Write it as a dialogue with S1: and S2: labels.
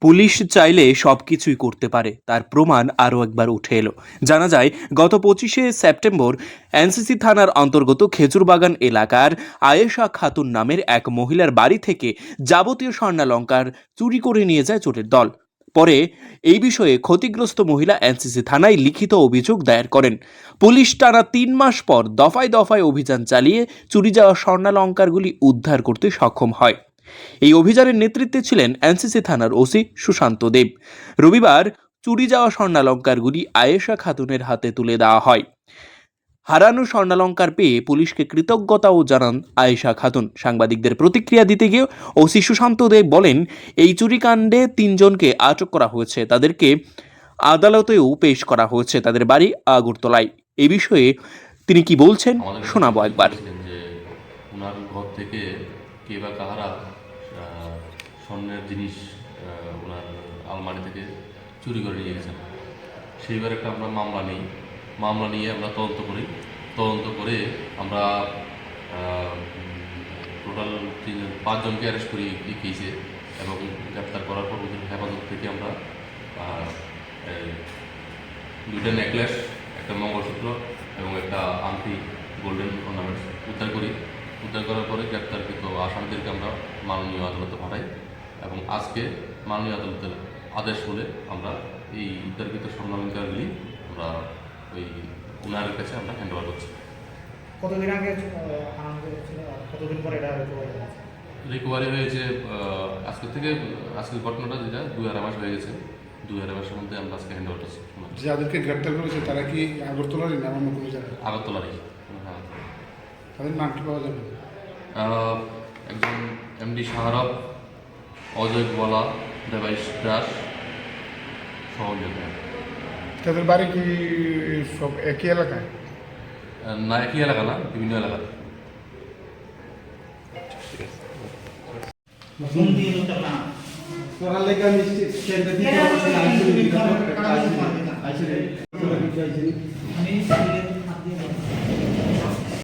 S1: Police চাইলে সবকিছুই করতে পারে, তার প্রমাণ আরও একবার উঠে এলো। জানা যায়, গত 25শে সেপ্টেম্বর এনসিসি থানার অন্তর্গত খেজুরবাগান এলাকার আয়েশা খাতুন নামের এক মহিলার বাড়ি থেকে যাবতীয় স্বর্ণালংকার চুরি করে নিয়ে যায় চোরের দল। পরে এই বিষয়ে ক্ষতিগ্রস্ত মহিলা এনসিসি থানায় লিখিত অভিযোগ দায়ের করেন। পুলিশ টানা 3 মাস পর দফায় দফায় অভিযান চালিয়ে চুরি যাওয়া স্বর্ণালংকারগুলি উদ্ধার করতে সক্ষম হয়। এই অভিযানের নেতৃত্বে ছিলেন এনসিসি থানার ওসি সুশান্ত দেব। রবিবার চুরি যাওয়া স্বর্ণালংকারগুলি আয়েশা খাতুনের হাতে তুলে দেওয়া হয়। হারানো স্বর্ণালংকার পেয়ে পুলিশকে কৃতজ্ঞতাও জানান আয়েশা খাতুন। সাংবাদিকদের প্রতিক্রিয়া দিতে গিয়ে ওসি সুশান্ত দেব বলেন, এই চুরিকাণ্ডে 3 জনকে আটক করা হয়েছে, তাদেরকে আদালতেও পেশ করা হয়েছে। তাদের বাড়ি আগরতলায়। এই বিষয়ে তিনি কি বলছেন শোনাবো একবার।
S2: যে ওনার ঘর থেকে কে বা কাহারা স্বর্ণের জিনিস ওনার আলমারি থেকে চুরি করে নিয়ে গেছেন। সেইবার একটা আমরা মামলা নিয়ে আমরা তদন্ত করে আমরা টোটাল 5 জনকে অ্যারেস্ট করি এই কেসে, এবং গ্রেপ্তার করার পর ওদের হেফাজত থেকে আমরা 2টা নেকলেস, একটা মঙ্গলসূত্র এবং একটা আংটি, গোল্ডেন অর্নামেন্টস উদ্ধার করার পরে গ্রেপ্তারকৃত আসামিদেরকে আমরা মাননীয় আদালতে পাঠাই, এবং আজকে মাননীয় আদালতের আদেশ বলে আমরা এই উদ্ধারকৃত স্বর্ণালংকারগুলি আমরা ওই ওনার কাছে আমরা হ্যান্ড ওভার করছি।
S3: কতদিন আগে কতদিন পরে এটা
S2: রিকভারি হয়েছে আজকের ঘটনাটা যেটা 2.5 মাস হয়ে গেছে। 2.5 মাসের মধ্যে আমরা আজকে হ্যান্ড ওভার করছি।
S4: যাদেরকে গ্রেপ্তার করেছে তারা কি আগরতলারই না অন্য কোনো জায়গায়?
S2: আগরতলারই। হ্যাঁ,
S4: তাদের নাম কি পাওয়া যাবে?
S2: একজন এমডি শাহরব, অজয় গোয়ালা, দেবাইশ দাস সহযোগী।
S4: তাদের বাড়ি কি সব একই এলাকায়?
S2: না, একই এলাকা না, বিভিন্ন এলাকা।
S5: পড়ালেখা নিশ্চিত